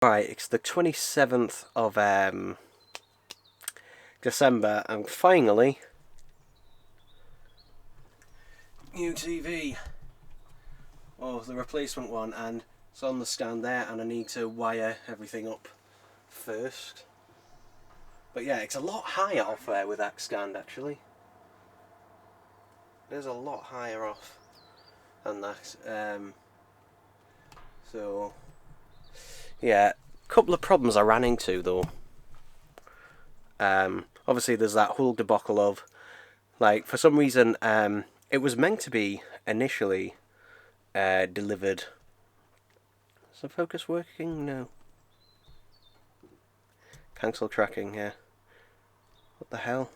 Right, it's the 27th of December, and finally, new TV. Oh, the replacement one, and it's on the stand there, and I need to wire everything up first. But yeah, it's a lot higher off there with that stand, actually. There's a lot higher off than that. So, yeah, couple of problems I ran into though. Obviously there's that whole debacle of, like, for some reason, it was meant to be initially delivered. Is the focus working? No. Cancel tracking, yeah. What the hell?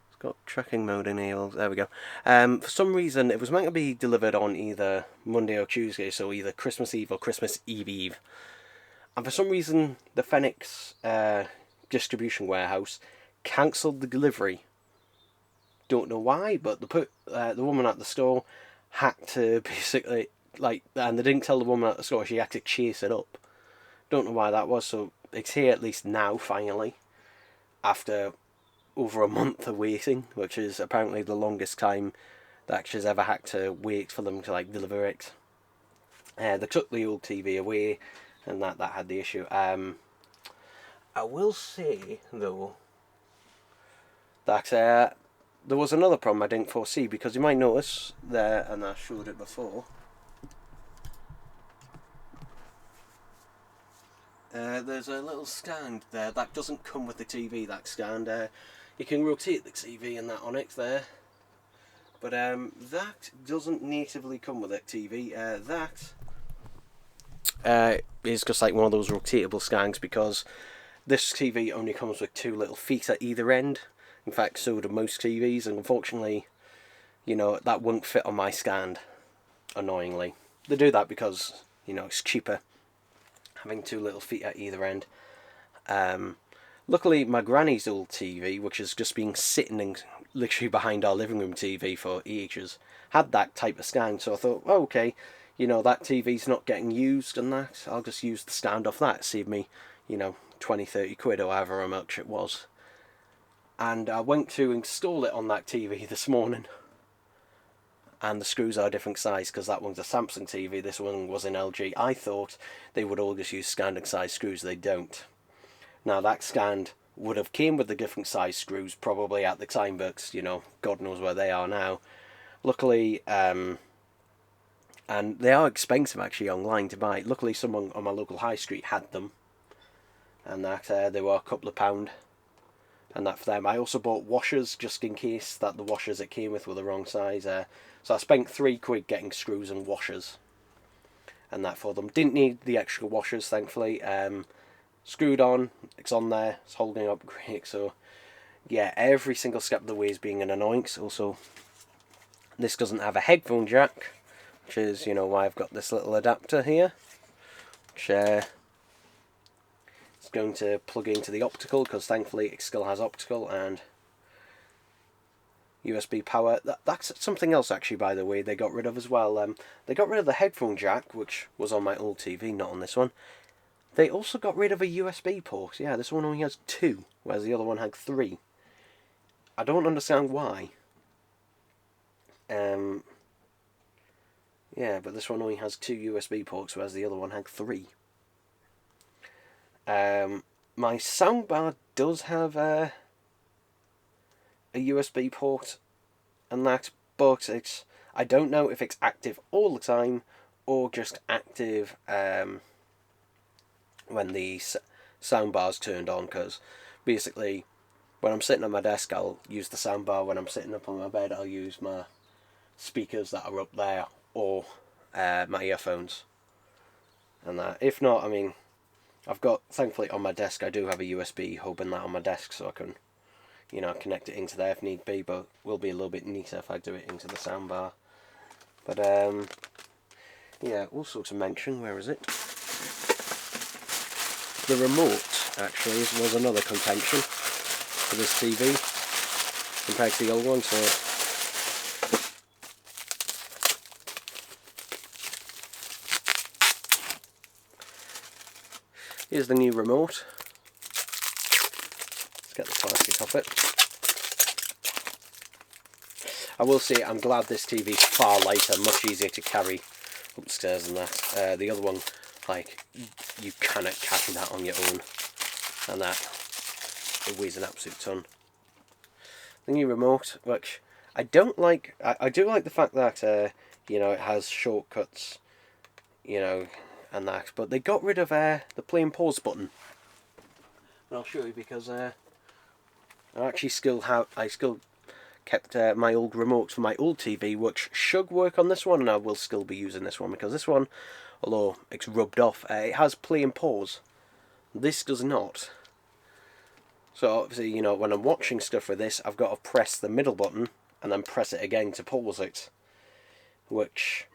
It's got tracking mode enabled. There we go. For some reason, it was meant to be delivered on either Monday or Tuesday, so either Christmas Eve or Christmas Eve. And for some reason, the Phoenix distribution warehouse cancelled the delivery. Don't know why, but the woman at the store had to basically, and they didn't tell the woman at the store, she had to chase it up. Don't know why that was, so it's here at least now, finally, after over a month of waiting, which is apparently the longest time that she's ever had to wait for them to deliver it. They took the old TV away, and that had the issue. I will say though that there was another problem I didn't foresee, because you might notice there, and I showed it before. There's a little stand there that doesn't come with the TV. That stand, you can rotate the TV and that on it there, but that doesn't natively come with that TV. That is just like one of those rotatable stands, because this TV only comes with two little feet at either end. In fact, so do most TVs, and unfortunately, that won't fit on my stand, annoyingly. They do that because, it's cheaper, having two little feet at either end. Luckily, my granny's old TV, which has just been sitting literally behind our living room TV for ages, had that type of stand, so I thought, oh, okay, that TV's not getting used and that, I'll just use the stand off that, save me, 20-30 quid or however much it was. And I went to install it on that TV this morning, and the screws are a different size, because that one's a Samsung TV, this one was an LG. I thought they would all just use standard size screws. They don't. Now, that stand would have came with the different size screws probably at the time, but God knows where they are now. Luckily, and they are expensive actually online to buy. Luckily, someone on my local high street had them, and that they were a couple of £1, and that for them. I also bought washers just in case that the washers it came with were the wrong size. So I spent £3 getting screws and washers, and that for them. Didn't need the extra washers, thankfully. Screwed on, it's on there, it's holding up great. So yeah, every single step of the way is being an annoyance. Also, this doesn't have a headphone jack, which is why I've got this little adapter here, which is going to plug into the optical, because thankfully it still has optical and USB power. That's something else actually, by the way, they got rid of as well. They got rid of the headphone jack, which was on my old TV, not on this one. They also got rid of a USB port. Yeah, this one only has 2, whereas the other one had 3. I don't understand why. Yeah, but this one only has 2 USB ports, whereas the other one had 3. My soundbar does have a USB port and that, but I don't know if it's active all the time or just active when the soundbar's turned on, because basically when I'm sitting at my desk I'll use the soundbar, when I'm sitting up on my bed I'll use my speakers that are up there, or my earphones and that. If not, I mean, I've got, thankfully on my desk I do have a USB hub and that on my desk, so I can connect it into there if need be, but it will be a little bit neater if I do it into the soundbar. But yeah, also to mention, where is it? The remote actually was another contention for this TV compared to the old one, so Here's the new remote. Let's get the plastic off it. I will say I'm glad this TV is far lighter, much easier to carry upstairs than that. The other one, like, you cannot carry that on your own, and that, it weighs an absolute ton. The new remote, which I don't like, I do like the fact that, you know, it has shortcuts, you know, and that, but they got rid of the play and pause button. And I'll show you because I still kept my old remote for my old TV, which should work on this one, and I will still be using this one because this one, although it's rubbed off, it has play and pause. This does not. So obviously, you know, when I'm watching stuff with this, I've got to press the middle button and then press it again to pause it, which,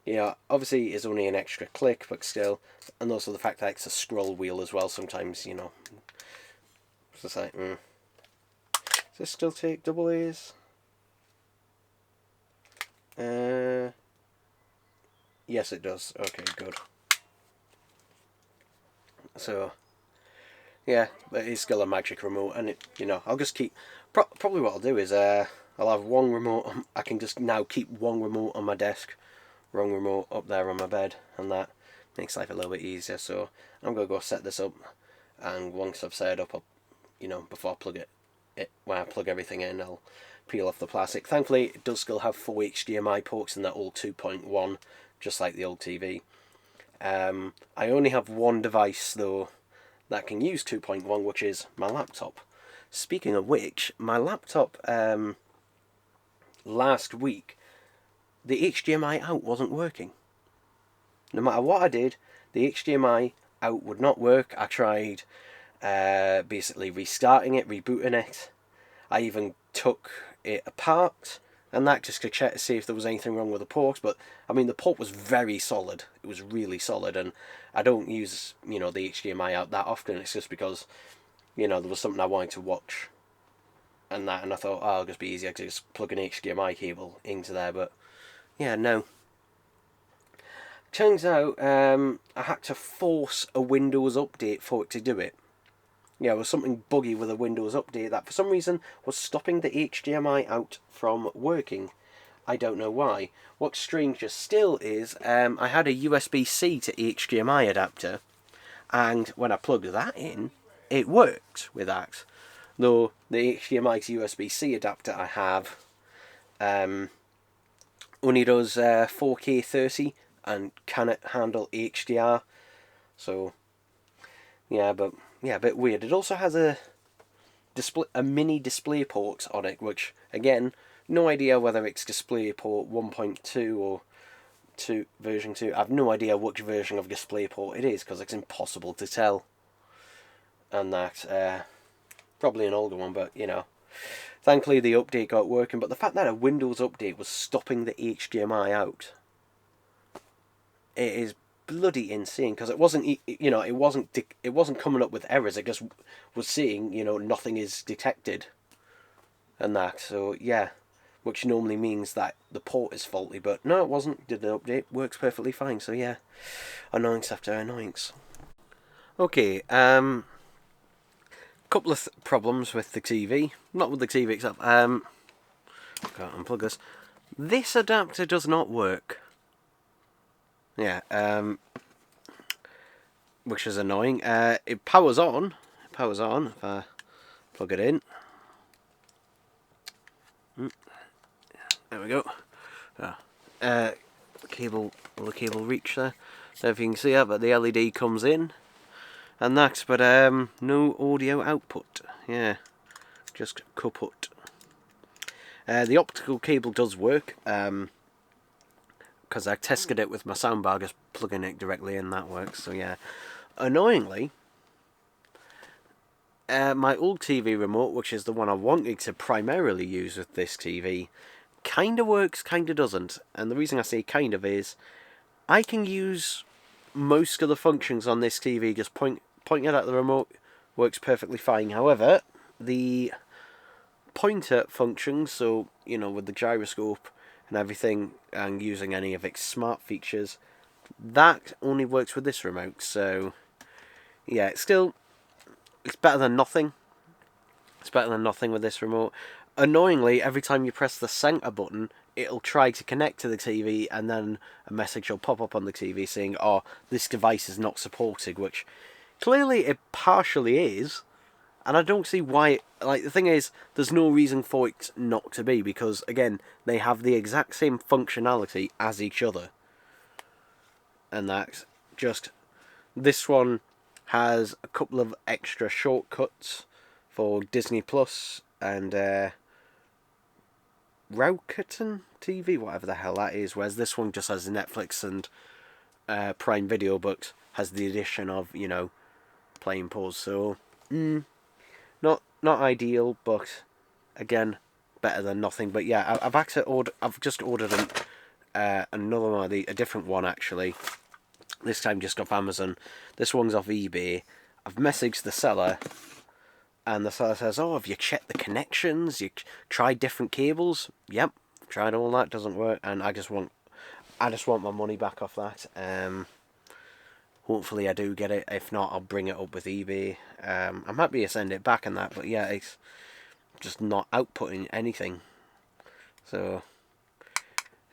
you know, obviously is only an extra click, but still, and also the fact that it's a scroll wheel as well. Sometimes, you know, it's just like, does this still take double A's? Yes, it does. Okay, good. So, yeah, but it's still a magic remote, and it, you know, I'll just keep. Probably what I'll do is I'll have one remote. I can just now keep one remote on my desk, one remote up there on my bed, and that makes life a little bit easier. So I'm gonna go set this up, and once I've set it up, you know, before I plug when I plug everything in, I'll peel off the plastic. Thankfully, it does still have 4 HDMI ports in that old 2.1, just like the old TV. I only have one device though that can use 2.1, which is my laptop. Speaking of which, my laptop last week, the HDMI out wasn't working. No matter what I did, the HDMI out would not work. I tried basically restarting it, rebooting it. I even took it apart and that just to check to see if there was anything wrong with the port. But I mean, the port was very solid. It was really solid, and I don't use, you know, the HDMI out that often. It's just because, you know, there was something I wanted to watch, and I thought, oh, it'll just be easier to just plug an HDMI cable into there. But yeah, no. Turns out I had to force a Windows update for it to do it. Yeah, there was something buggy with a Windows update that for some reason was stopping the HDMI out from working. I don't know why. What's stranger still is I had a USB-C to HDMI adapter, and when I plugged that in, it worked with that. Though the HDMI to USB-C adapter I have only does 4K 30 and cannot handle HDR. So yeah, but yeah, a bit weird. It also has a mini display port on it, which again, no idea whether it's DisplayPort 1.2 or version 2. I've no idea which version of DisplayPort it is because it's impossible to tell. And that probably an older one, but you know, thankfully the update got working. But the fact that a Windows update was stopping the HDMI out, it is bloody insane, because it wasn't, you know, it wasn't coming up with errors. It just was seeing, you know, nothing is detected and that. So yeah, which normally means that the port is faulty, but no, it wasn't. Did the update, works perfectly fine. So yeah, annoyance after annoyance. Okay, couple of problems with the TV. Not with the TV itself. Can't unplug this. This adapter does not work. Yeah, which is annoying. It powers on. It powers on if I plug it in. There we go. Cable, will the cable reach there? So if you can see that, but the LED comes in, and that's, but no audio output. Yeah, just kaput. The optical cable does work. Because I tested it with my soundbar, just plugging it directly in, that works. So yeah, annoyingly, my old TV remote, which is the one I wanted to primarily use with this TV, kind of works, kind of doesn't. And the reason I say kind of is, I can use most of the functions on this TV, just pointing it at the remote, works perfectly fine. However, the pointer functions, so, you know, with the gyroscope and everything, and using any of its smart features, that only works with this remote. So yeah, it's better than nothing. It's better than nothing with this remote. Annoyingly, every time you press the center button, it'll try to connect to the TV, and then a message will pop up on the TV saying, "Oh, this device is not supported," which clearly it partially is, and I don't see why. Like, the thing is, there's no reason for it not to be, because again, they have the exact same functionality as each other, and that's just this one has a couple of extra shortcuts for Disney Plus and Rakuten TV, whatever the hell that is, whereas this one just has Netflix and Prime Video, but has the addition of, you know, play and pause. So, not ideal, but again, better than nothing. But yeah, I've just ordered another one, a different one actually. This time just off Amazon. This one's off eBay. I've messaged the seller, and the seller says, "Oh, have you checked the connections? You tried different cables?" Yep, tried all that. Doesn't work, and I just want my money back off that. Hopefully I do get it. If not, I'll bring it up with eBay. I'm happy to send it back and that, but yeah, it's just not outputting anything. So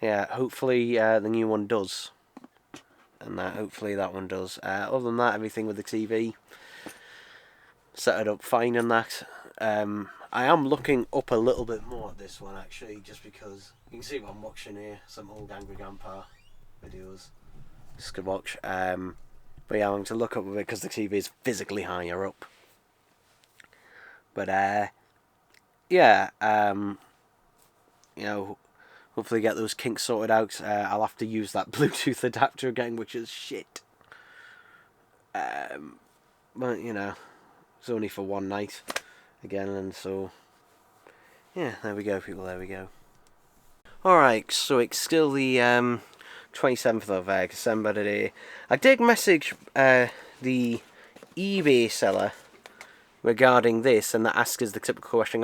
yeah, hopefully the new one does. And hopefully that one does. Other than that, everything with the TV, set it up fine and that. I am looking up a little bit more at this one actually, just because you can see what I'm watching here, some old Angry Grandpa videos. Just to watch. But yeah, I'm going to look up a bit because the TV is physically higher up. But yeah, you know, hopefully get those kinks sorted out. I'll have to use that Bluetooth adapter again, which is shit. But, you know, it's only for one night again, and so, yeah, there we go, people, there we go. Alright, so it's still the 27th of December today. I did message the eBay seller regarding this, and that asks us the typical question,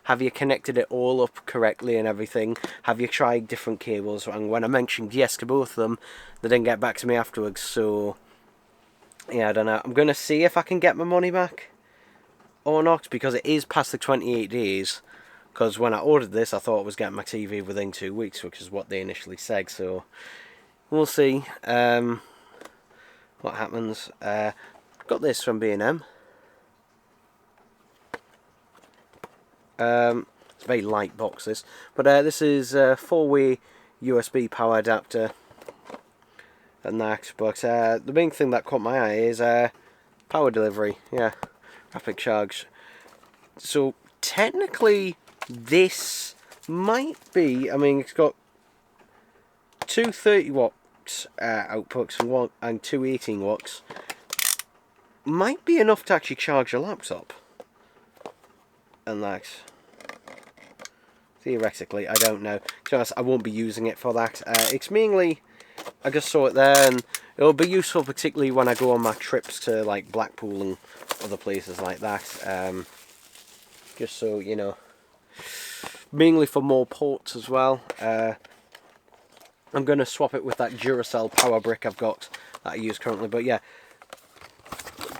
have you connected it all up correctly and everything? Have you tried different cables? And when I mentioned yes to both of them, they didn't get back to me afterwards, so yeah, I don't know. I'm going to see if I can get my money back or not, because it is past the 28 days, because when I ordered this I thought I was getting my TV within 2 weeks, which is what they initially said, so we'll see what happens. Got this from B&M. It's a very light box, this, but this is a 4-way USB power adapter and that, but the main thing that caught my eye is power delivery. Yeah, rapid charge. So technically this might be, I mean, it's got two 30 watts outputs and two 18 watts. Might be enough to actually charge a laptop. And that, theoretically, I don't know. To be honest, I won't be using it for that. It's mainly, I just saw it there, and it'll be useful particularly when I go on my trips to like Blackpool and other places like that. Just so you know, mainly for more ports as well. I'm going to swap it with that Duracell power brick I've got that I use currently. But yeah,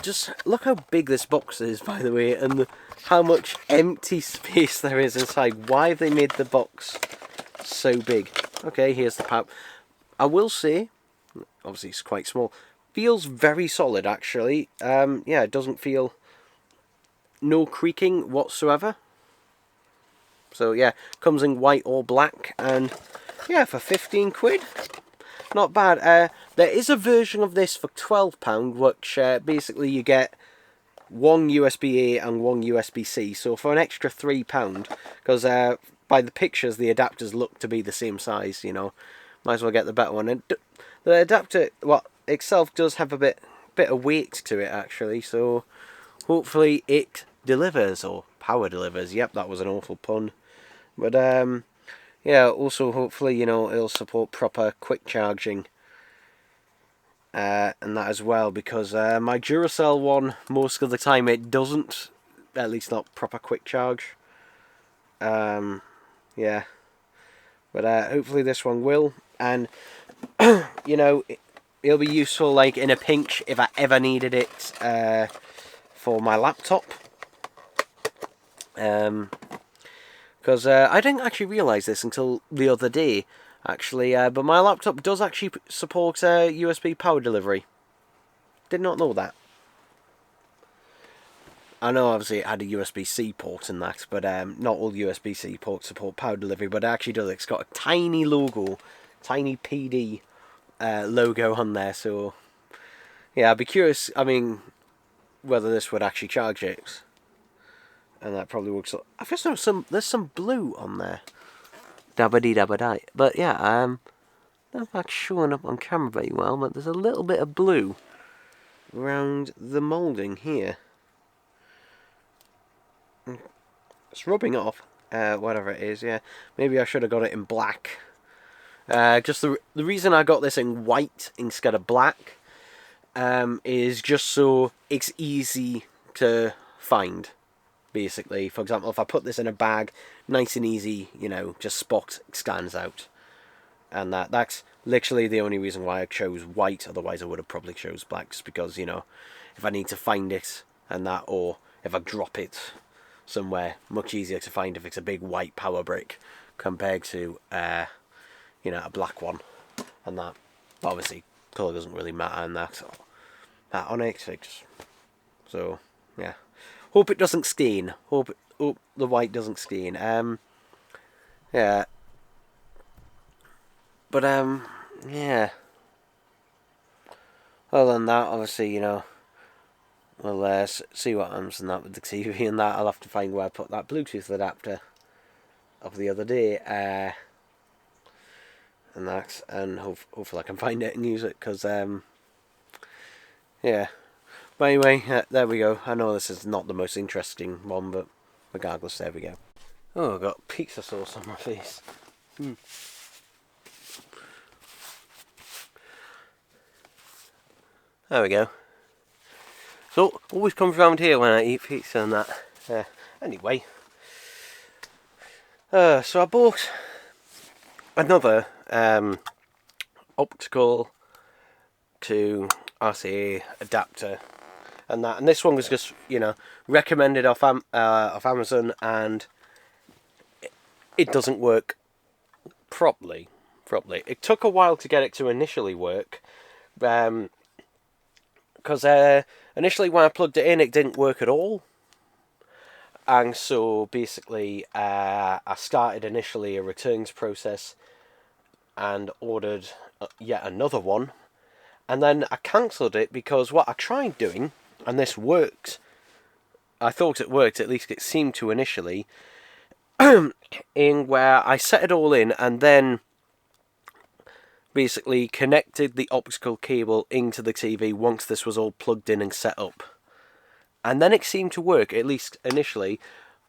just look how big this box is, by the way, and how much empty space there is inside. Why have they made the box so big? Okay, here's the power. I will say, obviously it's quite small, feels very solid actually. Yeah, it doesn't feel, no creaking whatsoever. So yeah, comes in white or black, and yeah, for 15 quid, not bad. There is a version of this for £12, which basically you get one USB-A and one USB-C, so for an extra £3, because by the pictures the adapters look to be the same size, you know, might as well get the better one. And the adapter, well, itself does have a bit of weight to it actually, so hopefully it delivers, or power delivers. Yep, that was an awful pun. But yeah, also hopefully, you know, it'll support proper quick charging and that as well, because my Duracell one, most of the time it doesn't, at least not proper quick charge. Yeah, but hopefully this one will. And you know, it'll be useful like in a pinch if I ever needed it for my laptop. Because I didn't actually realise this until the other day, actually, but my laptop does actually support USB power delivery. Did not know that. I know obviously it had a USB-C port and that, but not all USB-C ports support power delivery, but it actually does. It's got a tiny logo, tiny PD logo on there, so yeah, I'd be curious, I mean, whether this would actually charge it. And that probably works. I guess there's some blue on there. Dabba-dee dabba-die. But yeah, not actually showing up on camera very well, but there's a little bit of blue around the moulding here. It's rubbing off, whatever it is, yeah. Maybe I should have got it in black. Just the reason I got this in white instead of black is just so it's easy to find. Basically, for example, if I put this in a bag, nice and easy, you know, just spot stands out. And that's literally the only reason why I chose white, otherwise I would have probably chose black, just because, you know, if I need to find it and that, or if I drop it somewhere, much easier to find if it's a big white power brick compared to, you know, a black one. And that, obviously, colour doesn't really matter and that on it, so, yeah. Hope it doesn't stain. Hope the white doesn't stain. Yeah. But yeah. Other than that, obviously, you know, we'll see what happens and that with the TV and that. I'll have to find where I put that Bluetooth adapter of the other day. And that, and hopefully I can find it and use it, because yeah. But anyway, there we go. I know this is not the most interesting one, but regardless, there we go. Oh, I've got pizza sauce on my face. There we go. So, always comes round here when I eat pizza and that. Anyway. So I bought another optical to RCA adapter. And this one was just, you know, recommended off Amazon, and it doesn't work properly. It took a while to get it to initially work, because initially when I plugged it in, it didn't work at all. And so basically, I started initially a returns process and ordered yet another one, and then I cancelled it because what I tried doing. And this worked. I thought it worked, at least it seemed to initially, in where I set it all in and then basically connected the optical cable into the TV once this was all plugged in and set up. And then it seemed to work, at least initially.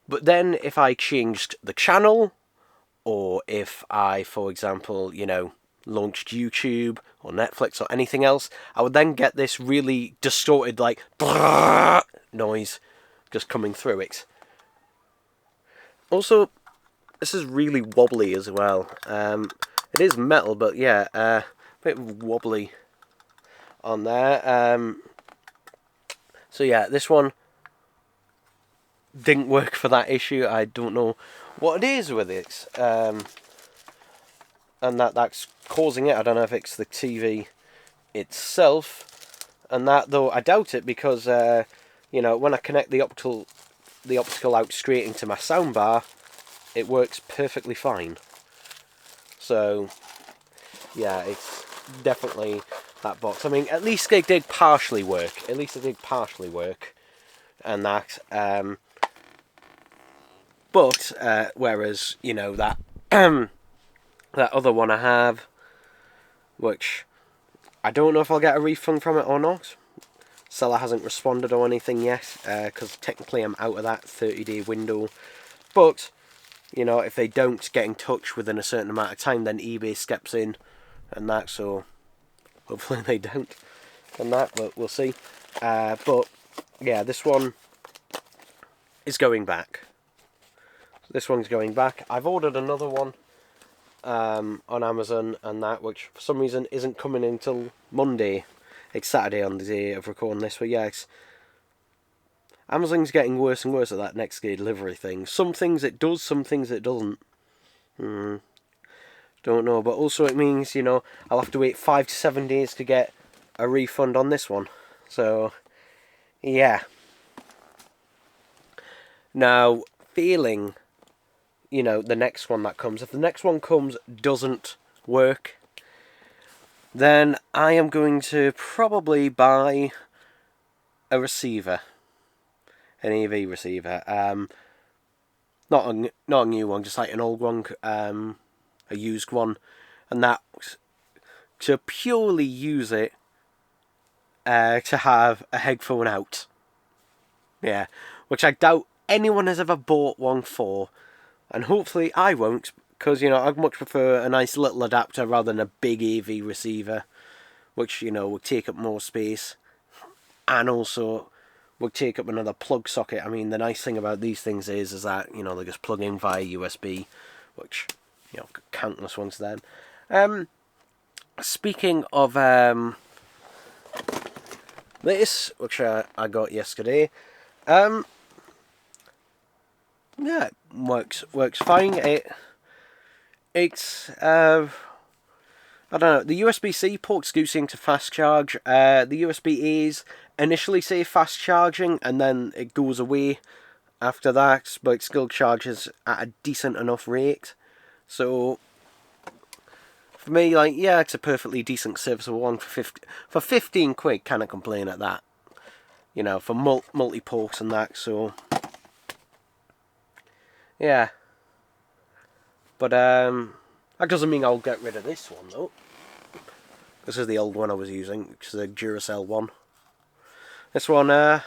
But then if I changed the channel, or if I, for example, you know, launched YouTube or Netflix or anything else, I would then get this really distorted, like, noise just coming through it. Also, this is really wobbly as well. It is metal, but yeah, a bit wobbly on there. So yeah, this one didn't work for that issue. I don't know what it is with it. And that's causing it. I don't know if it's the TV itself, and that, though I doubt it, because you know, when I connect the optical out straight into my soundbar, it works perfectly fine. So yeah, it's definitely that box. I mean, at least it did partially work. And that. But whereas, you know, that that other one I have, which I don't know if I'll get a refund from it or not. Seller hasn't responded or anything yet, because technically I'm out of that 30-day window. But, you know, if they don't get in touch within a certain amount of time, then eBay steps in and that, so hopefully they don't and that, but we'll see. But, yeah, this one is going back. This one's going back. I've ordered another one on Amazon and that, which for some reason isn't coming until Monday. It's Saturday on the day of recording this, but yeah, Amazon's getting worse and worse at that next day delivery thing. Some things it does, some things it doesn't. Don't know, but also it means, you know, I'll have to wait 5 to 7 days to get a refund on this one. So, yeah. Now, feeling, you know, the next one that comes, if the next one comes doesn't work, then I am going to probably buy a receiver, an AV receiver. Not a new one, just like an old one, a used one, and that to purely use it to have a headphone out. Yeah, which I doubt anyone has ever bought one for, and hopefully I won't, because, you know, I'd much prefer a nice little adapter rather than a big AV receiver, which, you know, would take up more space, and also would take up another plug socket. I mean, the nice thing about these things is that, you know, they just plug in via USB, which, you know, countless ones then. Speaking of this, which I got yesterday, yeah, works fine. It's I don't know, the USB-C ports do seem to fast charge. The USB-A's initially say fast charging and then it goes away after that, but it still charges at a decent enough rate. So for me, like, yeah, it's a perfectly decent serviceable one for 15 quid. Can't complain at that. You know, for multi-ports and that. So yeah, but that doesn't mean I'll get rid of this one though. This is the old one I was using, which is the Duracell one. This one, I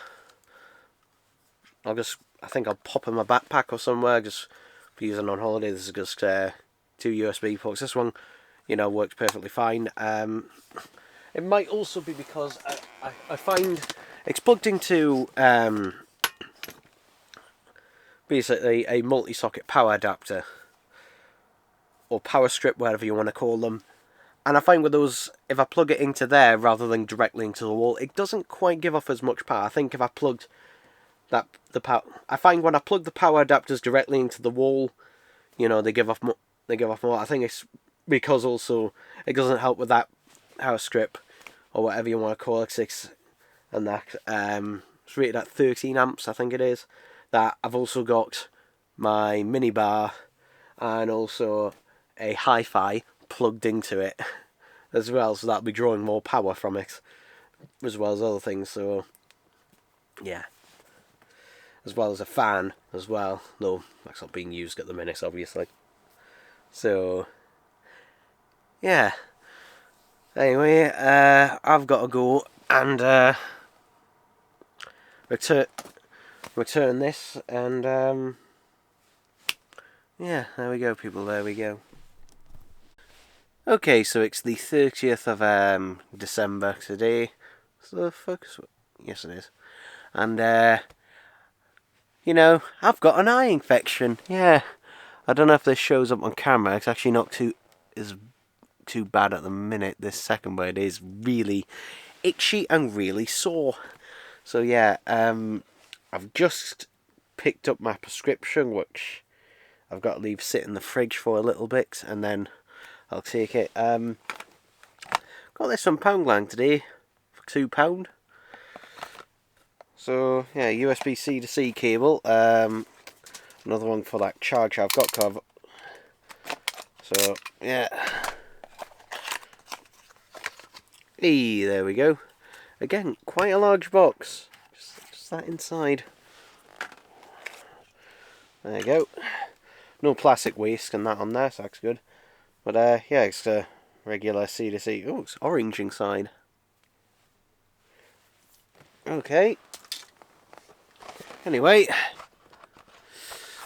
think I'll pop in my backpack or somewhere, just for using on holiday. This is just 2 USB ports. This one, you know, works perfectly fine. It might also be because I find it's plugged into basically a multi-socket power adapter, or power strip, whatever you want to call them. And I find with those, if I plug it into there rather than directly into the wall, it doesn't quite give off as much power. I think if I plugged I find when I plug the power adapters directly into the wall, you know, they give off more. I think it's because also it doesn't help with that power strip, or whatever you want to call it, and that. It's rated at 13 amps, I think it is. That I've also got my mini bar and also a hi-fi plugged into it as well, so that'll be drawing more power from it as well as other things. So yeah, as well as a fan as well, though that's not being used at the minute, obviously. So yeah, anyway, I've got to go and return this, and yeah, there we go, people, there we go. Okay, so it's the 30th of December today. So focus, yes it is. And you know, I've got an eye infection. Yeah, I don't know if this shows up on camera. It's actually not too bad at the minute this second, but it is really itchy and really sore. So yeah, I've just picked up my prescription, which I've got to leave sit in the fridge for a little bit, and then I'll take it. Got this from Poundland today for £2. So yeah, USB-C to C cable. Another one for that charger I've got covered. So yeah. Hey, there we go. Again, quite a large box. Just that inside. There you go. No plastic waste and that on there, so that's good. But yeah, it's a regular C to C. Oh, it's orange inside. Okay. Anyway,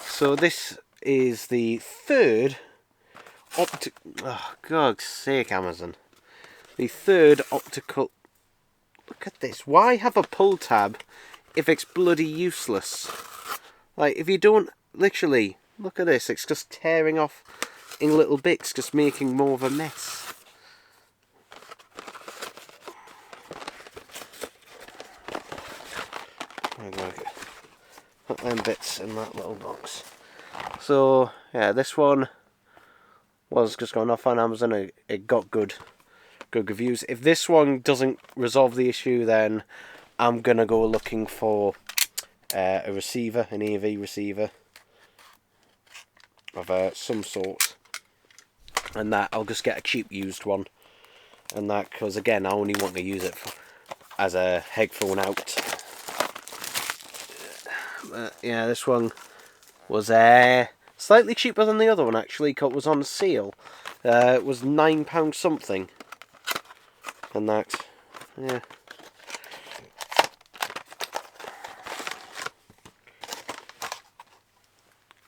so this is the third oh, God's sake, Amazon. The third optical. Look at this. Why have a pull tab if it's bloody useless? Like, if you don't, literally, look at this. It's just tearing off in little bits, just making more of a mess. I'm going to put them bits in that little box. So yeah, this one was just going off on Amazon. It got good reviews. If this one doesn't resolve the issue, then I'm gonna go looking for a receiver, an AV receiver of some sort, and that I'll just get a cheap used one, and that, because again I only want to use it as a headphone out. Yeah, this one was slightly cheaper than the other one actually, because it was on sale. It was £9 something, and that, yeah.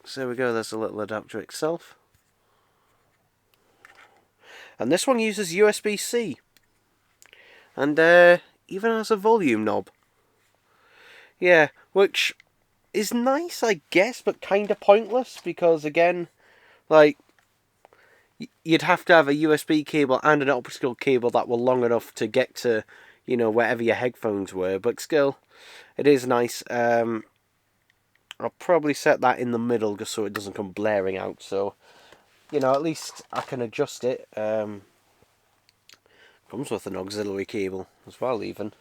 So there we go, there's a little adapter itself. And this one uses USB-C. And even has a volume knob. Yeah, which is nice, I guess, but kind of pointless, because again, like, you'd have to have a USB cable and an optical cable that were long enough to get to, you know, wherever your headphones were, but still, it is nice. I'll probably set that in the middle just so it doesn't come blaring out, so, you know, at least I can adjust it. Comes with an auxiliary cable as well, even.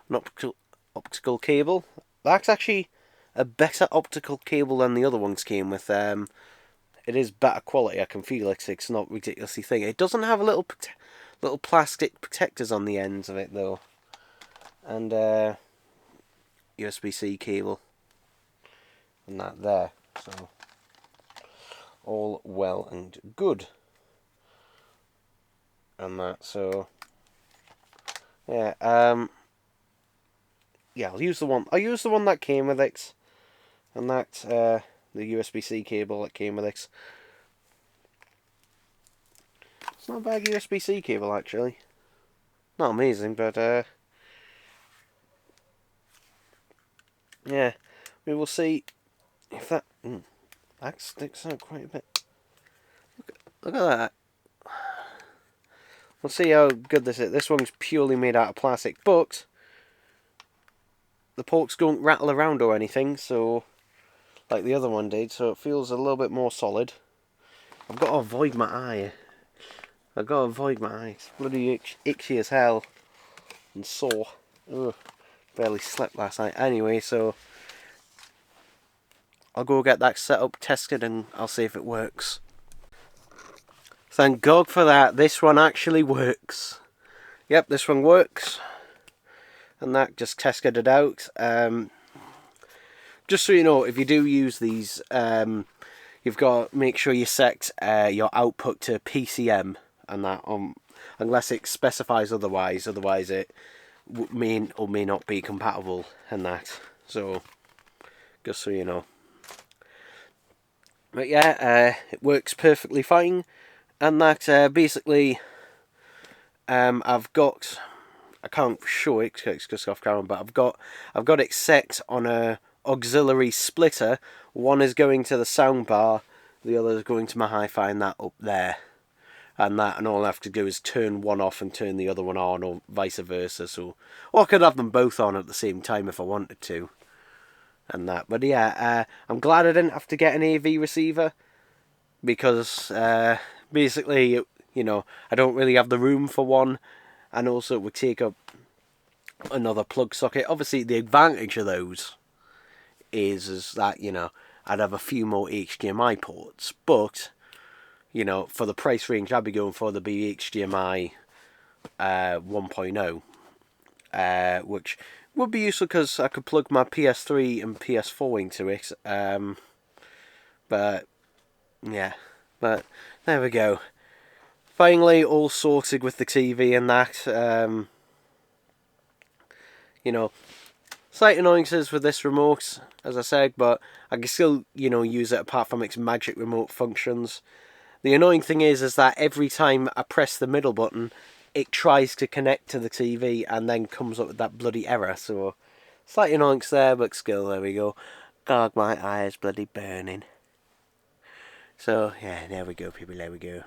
An optical cable. That's actually a better optical cable than the other ones came with. It is better quality, I can feel it, it's not ridiculously thin. It doesn't have a little plastic protectors on the ends of it though. And USB-C cable and that there, so all well and good and that. So yeah, yeah, I'll use the one that came with it, and that the USB-C cable that came with it. It's not a bad USB-C cable actually, not amazing, but yeah, we will see if that that sticks out quite a bit. Look at that. We'll see how good this is. This one's purely made out of plastic, but the ports don't rattle around or anything, so like the other one did, so it feels a little bit more solid. I've got to avoid my eye. It's bloody itchy as hell and sore. Ugh. Barely slept last night. Anyway, so I'll go get that set up, tested, and I'll see if it works. Thank God for that. This one actually works. Yep, this one works. And that, just tested it out. Just so you know, if you do use these, you've got to make sure you set your output to PCM and that, unless it specifies otherwise. Otherwise, it may or may not be compatible and that. So, just so you know. But yeah, it works perfectly fine. And that basically, I've got, I can't show it because it's just off camera, but I've got it set on a auxiliary splitter. One is going to the soundbar, the other is going to my hi-fi, and that up there. And all I have to do is turn one off and turn the other one on, or vice versa. So, or I could have them both on at the same time if I wanted to. And that, but yeah, I'm glad I didn't have to get an AV receiver, because basically, you know, I don't really have the room for one, and also it would take up another plug socket. Obviously, the advantage of those is that, you know, I'd have a few more HDMI ports, but, you know, for the price range I'd be going for, the HDMI 1.0, which would be useful because I could plug my PS3 and PS4 into it. But yeah, but there we go. Finally, all sorted with the TV and that. You know, slight annoyances with this remote, as I said, but I can still, you know, use it apart from its magic remote functions. The annoying thing is that every time I press the middle button, it tries to connect to the TV and then comes up with that bloody error. So, slight annoyance there, but still, there we go. God, my eye is bloody burning. So yeah, there we go, people. There we go.